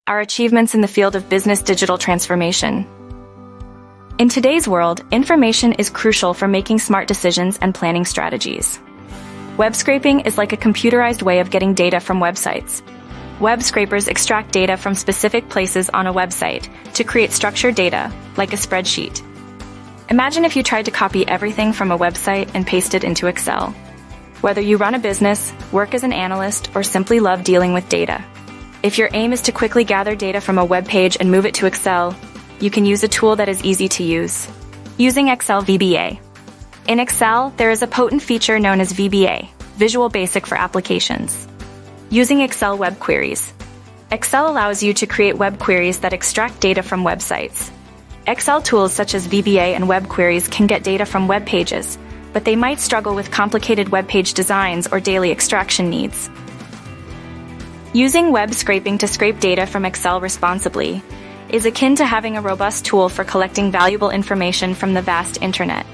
our achievements in the field of business digital transformation. In today's world, information is crucial for making smart decisions and planning strategies. Web scraping is like a computerized way of getting data from websites. Web scrapers extract data from specific places on a website to create structured data, like a spreadsheet. Imagine if you tried to copy everything from a website and paste it into Excel. Whether you run a business, work as an analyst, or simply love dealing with data, if your aim is to quickly gather data from a web page and move it to Excel, you can use a tool that is easy to use. Using Excel VBA. In Excel, there is a potent feature known as VBA, Visual Basic for Applications. Using Excel web queries. Excel allows you to create web queries that extract data from websites. Excel tools such as VBA and web queries can get data from web pages, but they might struggle with complicated web page designs or daily extraction needs. Using web scraping to scrape data from Excel responsibly is akin to having a robust tool for collecting valuable information from the vast internet.